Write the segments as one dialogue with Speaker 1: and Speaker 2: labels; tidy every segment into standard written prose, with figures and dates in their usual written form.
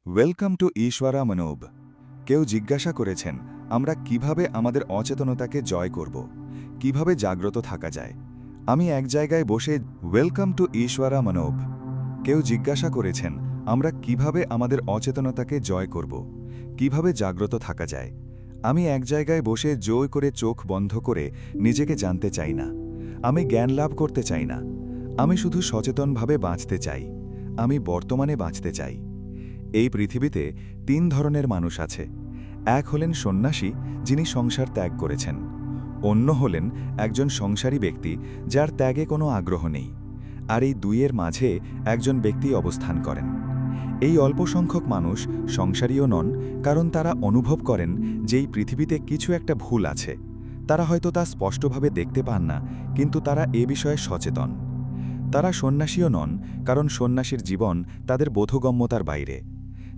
Speaker 1: Welcome to ঈশ্বরা মনোব। কেউ জিজ্ঞাসা করেছেন আমরা কিভাবে আমাদের অচেতনতাকে জয় করব, কিভাবে জাগ্রত থাকা যায়। আমি এক জায়গায় বসে ওয়েলকাম টু ঈশ্বরা মনোব। কেউ জিজ্ঞাসা করেছেন আমরা কিভাবে আমাদের অচেতনতাকে জয় করব, কিভাবে জাগ্রত থাকা যায়। আমি এক জায়গায় বসে জোর করে চোখ বন্ধ করে নিজেকে জানতে চাই না। আমি জ্ঞান লাভ করতে চাই না। আমি শুধু সচেতনভাবে বাঁচতে চাই। আমি বর্তমানে বাঁচতে চাই। এই পৃথিবীতে তিন ধরনের মানুষ আছে। এক হলেন সন্ন্যাসী, যিনি সংসার ত্যাগ করেছেন। অন্য হলেন একজন সংসারী ব্যক্তি, যার ত্যাগে কোনো আগ্রহ নেই। আর এই দুইয়ের মাঝে একজন ব্যক্তি অবস্থান করেন। এই অল্প সংখ্যক মানুষ সংসারীও নন, কারণ তারা অনুভব করেন যে এই পৃথিবীতে কিছু একটা ভুল আছে। তারা হয়তো তা স্পষ্টভাবে দেখতে পান না, কিন্তু তারা এ বিষয়ে সচেতন। তারা সন্ন্যাসীও নন, কারণ সন্ন্যাসীর জীবন তাদের বোধগম্যতার বাইরে।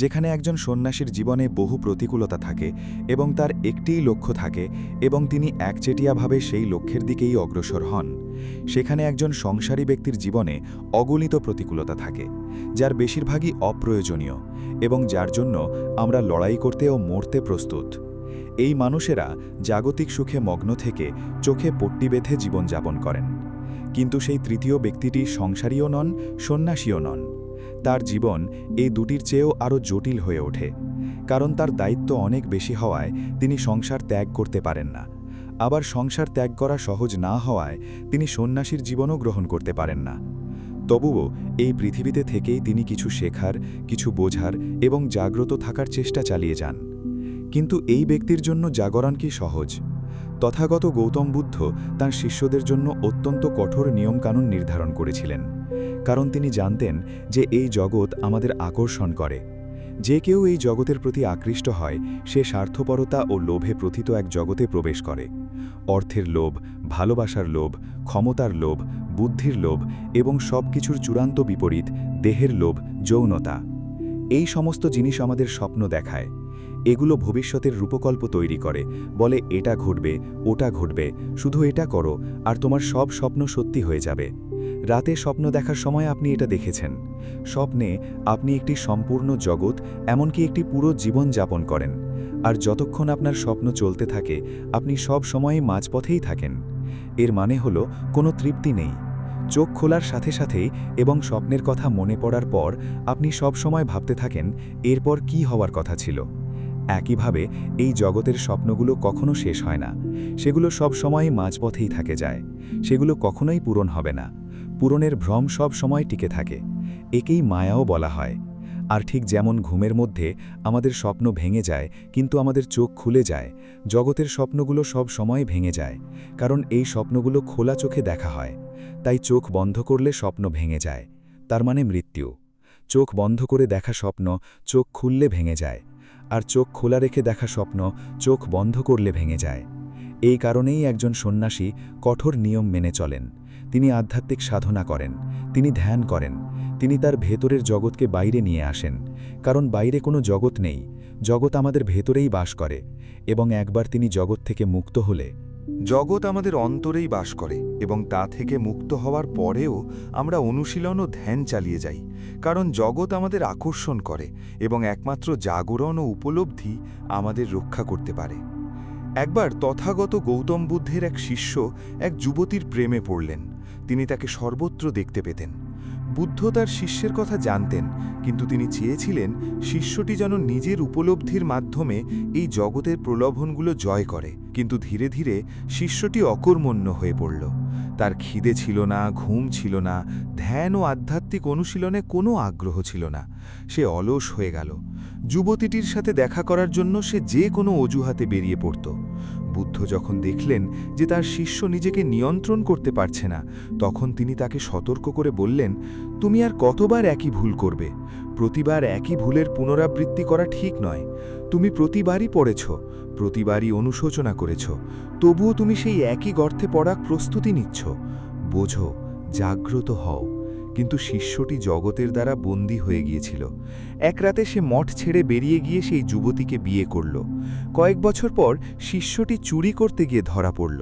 Speaker 1: যেখানে একজন সন্ন্যাসীর জীবনে বহু প্রতিকূলতা থাকে এবং তার একটিই লক্ষ্য থাকে এবং তিনি একচেটিয়াভাবে সেই লক্ষ্যের দিকেই অগ্রসর হন, সেখানে একজন সংসারী ব্যক্তির জীবনে অগণিত প্রতিকূলতা থাকে, যার বেশিরভাগই অপ্রয়োজনীয় এবং যার জন্য আমরা লড়াই করতে ও মরতে প্রস্তুত। এই মানুষেরা জাগতিক সুখে মগ্ন থেকে চোখে পট্টি বেঁধে জীবনযাপন করেন। কিন্তু সেই তৃতীয় ব্যক্তিটি সংসারীও নন, সন্ন্যাসীও নন। তার জীবন এই দুটির চেয়েও আরও জটিল হয়ে ওঠে, কারণ তার দায়িত্ব অনেক বেশি হওয়ায় তিনি সংসার ত্যাগ করতে পারেন না। আবার সংসার ত্যাগ করা সহজ না হওয়ায় তিনি সন্ন্যাসীর জীবনও গ্রহণ করতে পারেন না। তবুও এই পৃথিবীতে থেকেই তিনি কিছু শেখার, কিছু বোঝার এবং জাগ্রত থাকার চেষ্টা চালিয়ে যান। কিন্তু এই ব্যক্তির জন্য জাগরণ কি সহজ? তথাগত গৌতম বুদ্ধ তাঁর শিষ্যদের জন্য অত্যন্ত কঠোর নিয়মকানুন নির্ধারণ করেছিলেন, কারণ তিনি জানতেন যে এই জগৎ আমাদের আকর্ষণ করে। যে কেউ এই জগতের প্রতি আকৃষ্ট হয়, সে স্বার্থপরতা ও লোভে প্রথিত এক জগতে প্রবেশ করে। অর্থের লোভ, ভালোবাসার লোভ, ক্ষমতার লোভ, বুদ্ধির লোভ এবং সব কিছুর চূড়ান্ত বিপরীত দেহের লোভ, যৌনতা। এই সমস্ত জিনিস আমাদের স্বপ্ন দেখায়। এগুলো ভবিষ্যতের রূপকল্প তৈরি করে, বলে এটা ঘটবে, ওটা ঘটবে, শুধু এটা করো আর তোমার সব স্বপ্ন সত্যি হয়ে যাবে। রাতে স্বপ্ন দেখার সময় আপনি এটা দেখেছেন। স্বপ্নে আপনি একটি সম্পূর্ণ জগৎ, এমনকি একটি পুরো জীবন যাপন করেন। আর যতক্ষণ আপনার স্বপ্ন চলতে থাকে, আপনি সব সময়ই মাঝপথেই থাকেন। এর মানে হলো কোনো তৃপ্তি নেই। চোখ খোলার সাথে সাথেই এবং স্বপ্নের কথা মনে পড়ার পর আপনি সব সময় ভাবতে থাকেন এরপর কি হওয়ার কথা ছিল। একইভাবে এই জগতের স্বপ্নগুলো কখনো শেষ হয় না। সেগুলো সব সময়ই মাঝপথেই থাকে যায়। সেগুলো কখনোই পূরণ হবে না। পূরণের ভ্রম সব সময় টিকে থাকে। একেই মায়াও বলা হয়। আর ঠিক যেমন ঘুমের মধ্যে আমাদের স্বপ্ন ভেঙে যায়, কিন্তু আমাদের চোখ খুলে যায়, জগতের স্বপ্নগুলো সব সময় ভেঙে যায়, কারণ এই স্বপ্নগুলো খোলা চোখে দেখা হয়। তাই চোখ বন্ধ করলে স্বপ্ন ভেঙে যায়, তার মানে মৃত্যু। চোখ বন্ধ করে দেখা স্বপ্ন চোখ খুললে ভেঙে যায়, আর চোখ খোলা রেখে দেখা স্বপ্ন চোখ বন্ধ করলে ভেঙে যায়। এই কারণেই একজন সন্ন্যাসী কঠোর নিয়ম মেনে চলেন। তিনি আধ্যাত্মিক সাধনা করেন, তিনি ধ্যান করেন, তিনি তার ভেতরের জগৎকে বাইরে নিয়ে আসেন। কারণ বাইরে কোনো জগৎ নেই, জগৎ আমাদের ভেতরেই বাস করে। এবং একবার তিনি জগৎ থেকে মুক্ত হলে,
Speaker 2: জগৎ আমাদের অন্তরেই বাস করে এবং তা থেকে মুক্ত হওয়ার পরেও আমরা অনুশীলন ও ধ্যান চালিয়ে যাই, কারণ জগৎ আমাদের আকর্ষণ করে এবং একমাত্র জাগরণ ও উপলব্ধি আমাদের রক্ষা করতে পারে। একবার তথাগত গৌতম বুদ্ধের এক শিষ্য এক যুবতীর প্রেমে পড়লেন। তিনি তাকে সর্বত্র দেখতে পেতেন। বুদ্ধ তার শিষ্যের কথা জানতেন, কিন্তু তিনি চেয়েছিলেন শিষ্যটি যেন নিজের উপলব্ধির মাধ্যমে এই জগতের প্রলোভনগুলো জয় করে। কিন্তু ধীরে ধীরে শিষ্যটি অকর্মণ্য হয়ে পড়ল। তার খিদে ছিল না, ঘুম ছিল না, ধ্যান ও আধ্যাত্মিক অনুশীলনে কোনো আগ্রহ ছিল না। সে অলস হয়ে গেল। যুবতীটির সাথে দেখা করার জন্য সে যে কোনো অজুহাতে বেরিয়ে পড়ত। বুদ্ধ যখন দেখলেন যে তার শিষ্য নিজেকে নিয়ন্ত্রণ করতে পারছে না, তখন তিনি তাকে সতর্ক করে বললেন, তুমি আর কতবার একই ভুল করবে? প্রতিবার একই ভুলের পুনরাবৃত্তি করা ঠিক নয়। তুমি প্রতিবারই পড়েছ, প্রতিবারই অনুশোচনা করেছ, তবুও তুমি সেই একই গর্তে পড়ার প্রস্তুতি নিচ্ছ। বোঝো, জাগ্রত হও। কিন্তু শিষ্যটি জগতের দ্বারা বন্দী হয়ে গিয়েছিল। এক রাতে সে মঠ ছেড়ে বেরিয়ে গিয়ে সেই যুবতীকে বিয়ে করল। কয়েক বছর পর শিষ্যটি চুরি করতে গিয়ে ধরা পড়ল।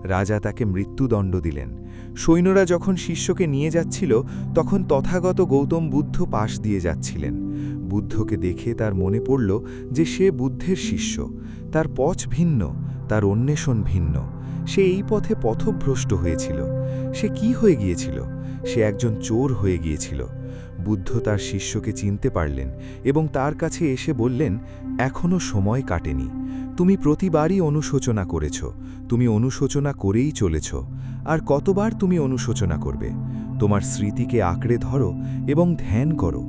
Speaker 2: রাজা তাকে মৃত্যুদণ্ড দিলেন। সৈন্যরা যখন শিষ্যকে নিয়ে যাচ্ছিল, তখন তথাগত গৌতম বুদ্ধ পাশ দিয়ে যাচ্ছিলেন। বুদ্ধকে দেখে তার মনে পড়ল যে সে বুদ্ধের শিষ্য, তার পথ ভিন্ন, তার অন্বেষণ ভিন্ন। সে এই পথে পথভ্রষ্ট হয়েছিল। সে কি হয়ে গিয়েছিল? সে একজন চোর হয়ে গিয়েছিল। বুদ্ধ তার শিষ্যকে চিনতে পারলেন এবং তার কাছে এসে বললেন, এখনও সময় কাটেনি। তুমি প্রতিবারই অনুশোচনা করেছ, তুমি অনুশোচনা করেই চলেছ। আর কতবার তুমি অনুশোচনা করবে? তোমার স্মৃতিকে আঁকড়ে ধরো এবং ধ্যান করো।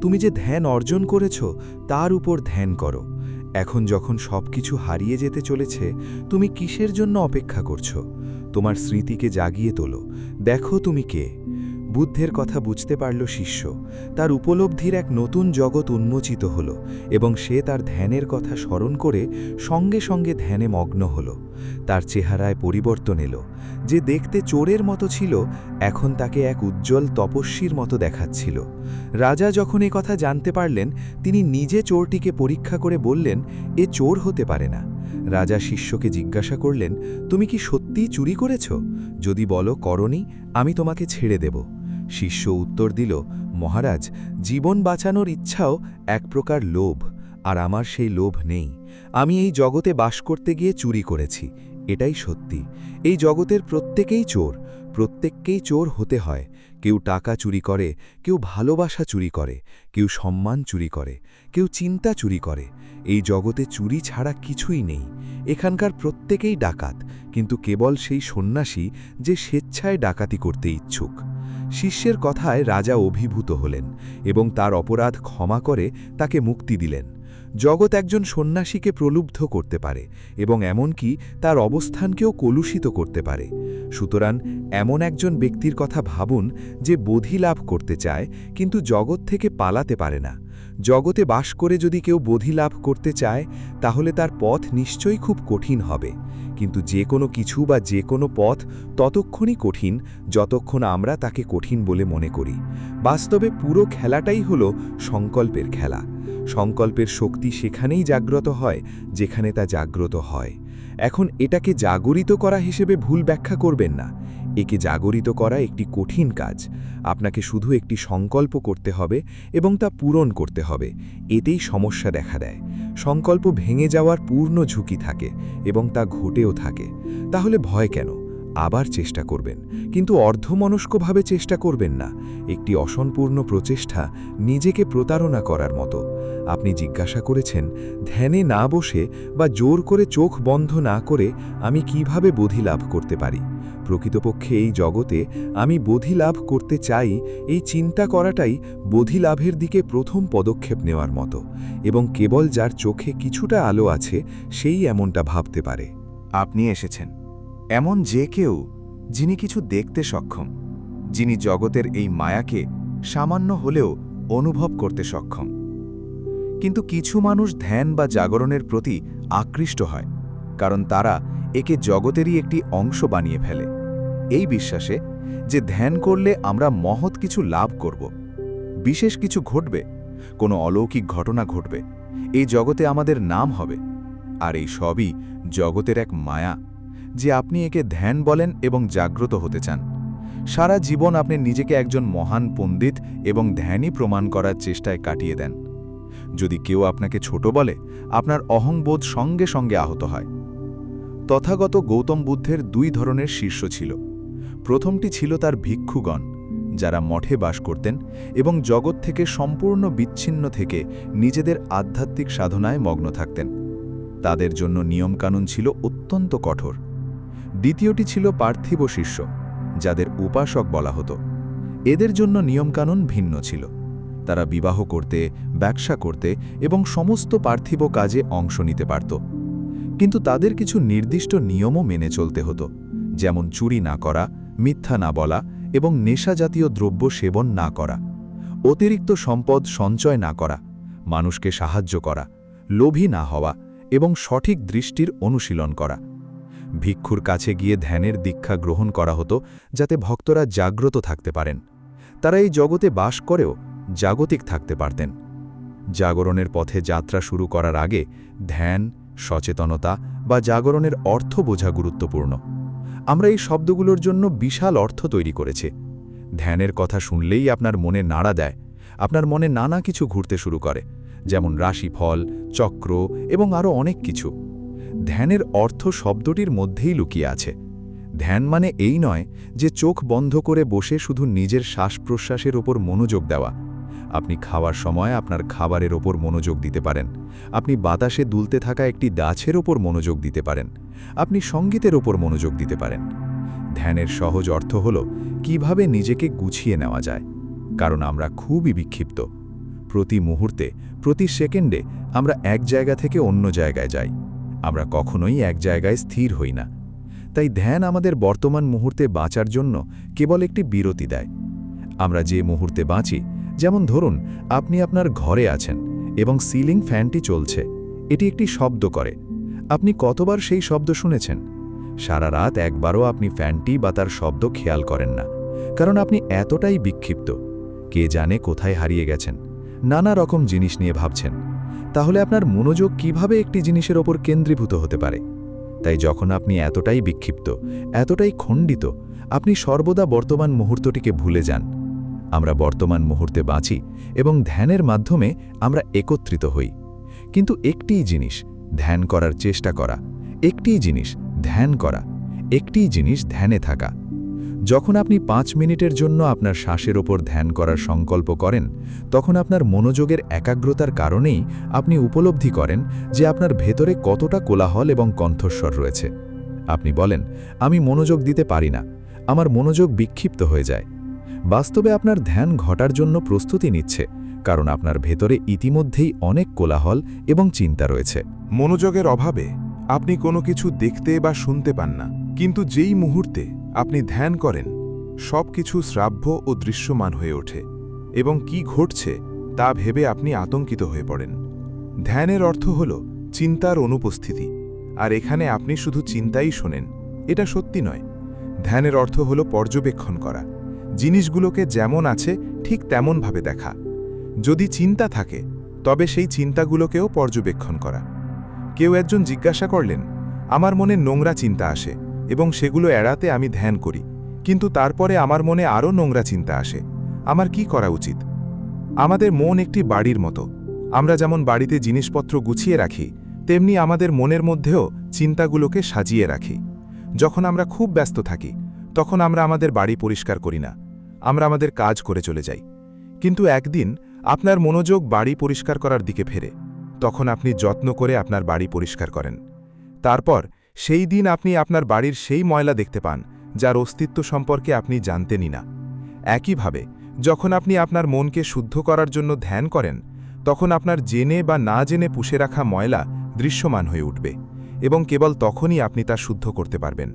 Speaker 2: তুমি যে ধ্যান অর্জন করেছ তার উপর ধ্যান করো। এখন যখন সবকিছু হারিয়ে যেতে চলেছে, তুমি কিসের জন্য অপেক্ষা করছো? তোমার স্মৃতিকে জাগিয়ে তোলো, দেখো তুমি কে। বুদ্ধের কথা বুঝতে পারল শিষ্য। তার উপলব্ধির এক নতুন জগৎ উন্মোচিত হল এবং সে তার ধ্যানের কথা স্মরণ করে সঙ্গে সঙ্গে ধ্যানে মগ্ন হল। তার চেহারায় পরিবর্তন এলো। যে দেখতে চোরের মতো ছিল, এখন তাকে এক উজ্জ্বল তপস্বীর মতো দেখাচ্ছিল। রাজা যখন এ কথা জানতে পারলেন, তিনি নিজে চোরটিকে পরীক্ষা করে বললেন, এ চোর হতে পারে না। রাজা শিষ্যকে জিজ্ঞাসা করলেন, তুমি কি সত্যিই চুরি করেছ? যদি বলো করনি, আমি তোমাকে ছেড়ে দেব। শিষ্য উত্তর দিল, মহারাজ, জীবন বাঁচানোর ইচ্ছাও এক প্রকার লোভ, আর আমার সেই লোভ নেই। আমি এই জগতে বাস করতে গিয়ে চুরি করেছি, এটাই সত্যি। এই জগতের প্রত্যেকেই চোর, প্রত্যেককেই চোর হতে হয়। কেউ টাকা চুরি করে, কেউ ভালোবাসা চুরি করে, কেউ সম্মান চুরি করে, কেউ চিন্তা চুরি করে। এই জগতে চুরি ছাড়া কিছুই নেই। এখানকার প্রত্যেকেই ডাকাত, কিন্তু কেবল সেই সন্ন্যাসী যে স্বেচ্ছায় ডাকাতি করতে ইচ্ছুক। শিষ্যের কথায় রাজা অভিভূত হলেন এবং তার অপরাধ ক্ষমা করে তাকে মুক্তি দিলেন। জগৎ একজন সন্ন্যাসীকে প্রলুব্ধ করতে পারে এবং এমনকি তার অবস্থানকেও কলুষিত করতে পারে। সুতরাং এমন একজন ব্যক্তির কথা ভাবুন যে বোধি লাভ করতে চায় কিন্তু জগৎ থেকে পালাতে পারে না। জগতে বাস করে যদি কেউ বোধি লাভ করতে চায়, তাহলে তার পথ নিশ্চয়ই খুব কঠিন হবে। কিন্তু যে কোনো কিছু বা যে কোনো পথ ততক্ষণই কঠিন যতক্ষণ আমরা তাকে কঠিন বলে মনে করি। বাস্তবে পুরো খেলাটাই হলো সংকল্পের খেলা। সংকল্পের শক্তি সেখানেই জাগ্রত হয় যেখানে তা জাগ্রত হয়। এখন এটাকে জাগরিত করা হিসেবে ভুল ব্যাখ্যা করবেন না। একে জাগরিত করা একটি কঠিন কাজ। আপনাকে শুধু একটি সংকল্প করতে হবে এবং তা পূরণ করতে হবে। এতেই সমস্যা দেখা দেয়। সংকল্প ভেঙে যাওয়ার পূর্ণ ঝুঁকি থাকে এবং তা ঘটেও থাকে। তাহলে ভয় কেন? আবার চেষ্টা করবেন, কিন্তু অর্ধমনস্কভাবে চেষ্টা করবেন না। একটি অসম্পূর্ণ প্রচেষ্টা নিজেকে প্রতারণা করার মতো। আপনি জিজ্ঞাসা করেছেন, ধ্যানে না বসে বা জোর করে চোখ বন্ধ না করে আমি কিভাবে বোধি লাভ করতে পারি? প্রকৃতপক্ষে এই জগতে আমি বোধি লাভ করতে চাই, এই চিন্তা করাটাই বোধি লাভের দিকে প্রথম পদক্ষেপ নেওয়ার মতো। এবং কেবল যার চোখে কিছুটা আলো আছে সেই এমনটা ভাবতে পারে।
Speaker 1: আপনি এসেছেন এমন যে কেউ যিনি কিছু দেখতে সক্ষম, যিনি জগতের এই মায়াকে সামান্য হলেও অনুভব করতে সক্ষম। কিন্তু কিছু মানুষ ধ্যান বা জাগরণের প্রতি আকৃষ্ট হয়, কারণ তারা একে জগতেরই একটি অংশ বানিয়ে ফেলে, এই বিশ্বাসে যে ধ্যান করলে আমরা মহৎ কিছু লাভ করব, বিশেষ কিছু ঘটবে, কোনো অলৌকিক ঘটনা ঘটবে, এই জগতে আমাদের নাম হবে। আর এই সবই জগতের এক মায়া যে আপনি একে ধ্যান বলেন এবং জাগ্রত হতে চান। সারা জীবন আপনি নিজেকে একজন মহান পণ্ডিত এবং ধ্যানই প্রমাণ করার চেষ্টায় কাটিয়ে দেন। যদি কেউ আপনাকে ছোট বলে, আপনার অহংবোধ সঙ্গে সঙ্গে আহত হয়। তথাগত গৌতম বুদ্ধের দুই ধরনের শিষ্য ছিল। প্রথমটি ছিল তার ভিক্ষুগণ, যারা মঠে বাস করতেন এবং জগৎ থেকে সম্পূর্ণ বিচ্ছিন্ন থেকে নিজেদের আধ্যাত্মিক সাধনায় মগ্ন থাকতেন। তাদের জন্য নিয়মকানুন ছিল অত্যন্ত কঠোর। দ্বিতীয়টি ছিল পার্থিব শিষ্য, যাদের উপাসক বলা হতো। এদের জন্য নিয়মকানুন ভিন্ন ছিল। তারা বিবাহ করতে, ব্যবসা করতে এবং সমস্ত পার্থিব কাজে অংশ নিতে পারত। কিন্তু তাদের কিছু নির্দিষ্ট নিয়মও মেনে চলতে হতো, যেমন চুরি না করা, মিথ্যা না বলা এবং নেশাজাতীয় দ্রব্য সেবন না করা, অতিরিক্ত সম্পদ সঞ্চয় না করা, মানুষকে সাহায্য করা, লোভী না হওয়া এবং সঠিক দৃষ্টির অনুশীলন করা। ভিক্ষুর কাছে গিয়ে ধ্যানের দীক্ষা গ্রহণ করা হতো যাতে ভক্তরা জাগ্রত থাকতে পারেন। তারা এই জগতে বাস করেও জাগতিক থাকতে পারতেন। জাগরণের পথে যাত্রা শুরু করার আগে ধ্যান, সচেতনতা বা জাগরণের অর্থ বোঝা গুরুত্বপূর্ণ। আমরা এই শব্দগুলোর জন্য বিশাল অর্থ তৈরি করেছি। ধ্যানের কথা শুনলেই আপনার মনে নাড়া দেয়,
Speaker 3: আপনার মনে নানা কিছু ঘুরতে শুরু করে, যেমন রাশিফল, চক্র এবং আরও অনেক কিছু। ধ্যানের অর্থ শব্দটির মধ্যেই লুকিয়ে আছে। ধ্যান মানে এই নয় যে চোখ বন্ধ করে বসে শুধু নিজের শ্বাস-প্রশ্বাসের ওপর মনোযোগ দেওয়া। আপনি খাওয়ার সময় আপনার খাবারের ওপর মনোযোগ দিতে পারেন, আপনি বাতাসে দুলতে থাকা একটি গাছের ওপর মনোযোগ দিতে পারেন, আপনি সঙ্গীতের ওপর মনোযোগ দিতে পারেন। ধ্যানের সহজ অর্থ হল কিভাবে নিজেকে গুছিয়ে নেওয়া যায়, কারণ আমরা খুবই বিক্ষিপ্ত। প্রতি মুহূর্তে, প্রতি সেকেন্ডে আমরা এক জায়গা থেকে অন্য জায়গায় যাই। আমরা কখনোই এক জায়গায় স্থির হই না। তাই ধ্যান আমাদের বর্তমান মুহূর্তে বাঁচার জন্য কেবল একটি বিরতি দেয়। আমরা যে মুহূর্তে বাঁচি, যেমন ধরুন আপনি আপনার ঘরে আছেন এবং সিলিং ফ্যানটি চলছে, এটি একটি শব্দ করে। আপনি কতবার সেই শব্দ শুনেছেন? সারা রাত একবারও আপনি ফ্যানটি বা তার শব্দ খেয়াল করেন না, কারণ আপনি এতটাই বিক্ষিপ্ত। কে জানে কোথায় হারিয়ে গেছেন, নানা রকম জিনিস নিয়ে ভাবছেন। তাহলে আপনার মনোযোগ কিভাবে একটি জিনিসের ওপর কেন্দ্রীভূত হতে পারে? তাই যখন আপনি এতটাই বিক্ষিপ্ত, এতটাই খণ্ডিত, আপনি সর্বদা বর্তমান মুহূর্তটিকে ভুলে যান। আমরা বর্তমান মুহূর্তে বাঁচি এবং ধ্যানের মাধ্যমে আমরা একত্রিত হই। কিন্তু একটিই জিনিস ধ্যান করার চেষ্টা করা, একটিই জিনিস ধ্যান করা, একটিই জিনিস ধ্যানে থাকা। যখন আপনি 5 মিনিটের জন্য আপনার শ্বাসের ওপর ধ্যান করার সংকল্প করেন, তখন আপনার মনোযোগের একাগ্রতার কারণেই আপনি উপলব্ধি করেন যে আপনার ভেতরে কতটা কোলাহল এবং কণ্ঠস্বর রয়েছে। আপনি বলেন, আমি মনোযোগ দিতে পারি না, আমার মনোযোগ বিক্ষিপ্ত হয়ে যায়। বাস্তবে আপনার ধ্যান ঘটার জন্য প্রস্তুতি নিচ্ছে, কারণ আপনার ভেতরে ইতিমধ্যেই অনেক কোলাহল এবং চিন্তা রয়েছে।
Speaker 4: মনোযোগের অভাবে আপনি কোনো কিছু দেখতে বা শুনতে পান না, কিন্তু যেই মুহূর্তে আপনি ধ্যান করেন, সব কিছু শ্রাব্য ও দৃশ্যমান হয়ে ওঠে এবং কি ঘটছে তা ভেবে আপনি আতঙ্কিত হয়ে পড়েন। ধ্যানের অর্থ হল চিন্তার অনুপস্থিতি, আর এখানে আপনি শুধু চিন্তাই শোনেন, এটা সত্যি নয়। ধ্যানের অর্থ হল পর্যবেক্ষণ করা, জিনিসগুলোকে যেমন আছে ঠিক তেমনভাবে দেখা। যদি চিন্তা থাকে, তবে সেই চিন্তাগুলোকেও পর্যবেক্ষণ করা। কেউ একজন জিজ্ঞাসা করলেন, আমার মনে নোংরা চিন্তা আসে এবং সেগুলো এড়াতে আমি ধ্যান করি, কিন্তু তারপরে আমার মনে আরও নোংরা চিন্তা আসে, আমার কি করা উচিত? আমাদের মন একটি বাড়ির মতো। আমরা যেমন বাড়িতে জিনিসপত্র গুছিয়ে রাখি, তেমনি আমাদের মনের মধ্যেও চিন্তাগুলোকে সাজিয়ে রাখি। যখন আমরা খুব ব্যস্ত থাকি, তখন আমরা আমাদের বাড়ি পরিষ্কার করি না, আমরা আমাদের কাজ করে চলে যাই। কিন্তু একদিন আপনার মনোযোগ বাড়ি পরিষ্কার করার দিকে ফেরে, তখন আপনি যত্ন করে আপনার বাড়ি পরিষ্কার করেন। তারপর সেই দিন আপনি আপনার বাড়ির সেই ময়লা দেখতে পান যার অস্তিত্ব সম্পর্কে আপনি জানতেনই না। একইভাবে যখন আপনি আপনার মনকে শুদ্ধ করার জন্য ধ্যান করেন, তখন আপনার জেনে বা না জেনে পুষে রাখা ময়লা দৃশ্যমান হয়ে উঠবে এবং কেবল তখনই আপনি তা শুদ্ধ করতে পারবেন।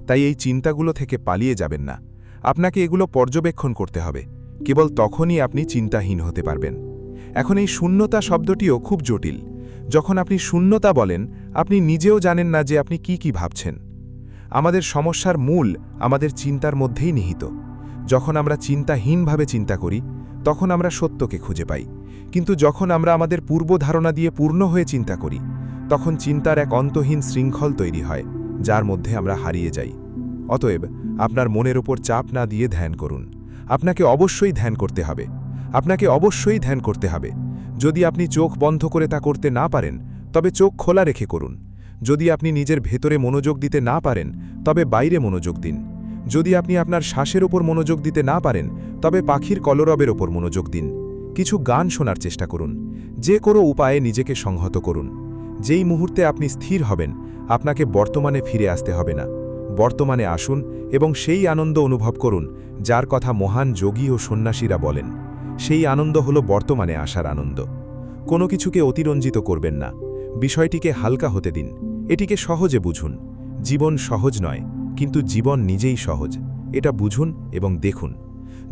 Speaker 4: তাই এই চিন্তাগুলো থেকে পালিয়ে যাবেন না, আপনাকে এগুলো পর্যবেক্ষণ করতে হবে। কেবল তখনই আপনি চিন্তাহীন হতে পারবেন। এখন এই শূন্যতা শব্দটিও খুব জটিল। যখন আপনি শূন্যতা বলেন, আপনি নিজেও জানেন না যে আপনি কি ভাবছেন। আমাদের সমস্যার মূল আমাদের চিন্তার মধ্যেই নিহিত। যখন আমরা চিন্তাহীনভাবে চিন্তা করি, তখন আমরা সত্যকে খুঁজে পাই। কিন্তু যখন আমরা আমাদের পূর্বধারণা দিয়ে পূর্ণ হয়ে চিন্তা করি, তখন চিন্তার এক অন্তহীন শৃঙ্খল তৈরি হয়, যার মধ্যে আমরা হারিয়ে যাই। অতএব আপনার মনের ওপর চাপ না দিয়ে ধ্যান করুন। আপনাকে অবশ্যই ধ্যান করতে হবে, আপনাকে অবশ্যই ধ্যান করতে হবে। যদি আপনি চোখ বন্ধ করে তা করতে না পারেন, তবে চোখ খোলা রেখে করুন। যদি আপনি নিজের ভেতরে মনোযোগ দিতে না পারেন, তবে বাইরে মনোযোগ দিন। যদি আপনি আপনার শ্বাসের ওপর মনোযোগ দিতে না পারেন, তবে পাখির কলরবের ওপর মনোযোগ দিন। কিছু গান শোনার চেষ্টা করুন। যে কোনো উপায়ে নিজেকে সংহত করুন। যেই মুহূর্তে আপনি স্থির হবেন, আপনাকে বর্তমানে ফিরে আসতে হবে না। বর্তমানে আসুন এবং সেই আনন্দ অনুভব করুন যার কথা মহান যোগী ও সন্ন্যাসীরা বলেন। সেই আনন্দ হল বর্তমানে আসার আনন্দ। কোনো কিছুকে অতিরঞ্জিত করবেন না, বিষয়টিকে হালকা হতে দিন, এটিকে সহজে বুঝুন। জীবন সহজ নয়, কিন্তু জীবন নিজেই সহজ, এটা বুঝুন এবং দেখুন।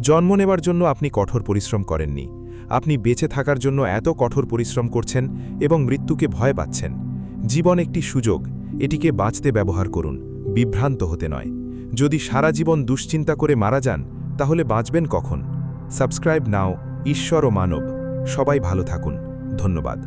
Speaker 4: জন্ম নেবার জন্য আপনি কঠোর পরিশ্রম করেননি, আপনি বেঁচে থাকার জন্য এত কঠোর পরিশ্রম করছেন এবং মৃত্যুকে ভয় পাচ্ছেন। জীবন একটি সুযোগ, এটিকে বাঁচতে ব্যবহার করুন, বিভ্রান্ত হতে নয়। যদি সারা জীবন দুশ্চিন্তা করে মারা যান, তাহলে বাঁচবেন কখন? সাবস্ক্রাইব নাও। ঈশ্বর ও মানব, সবাই ভালো থাকুন। ধন্যবাদ।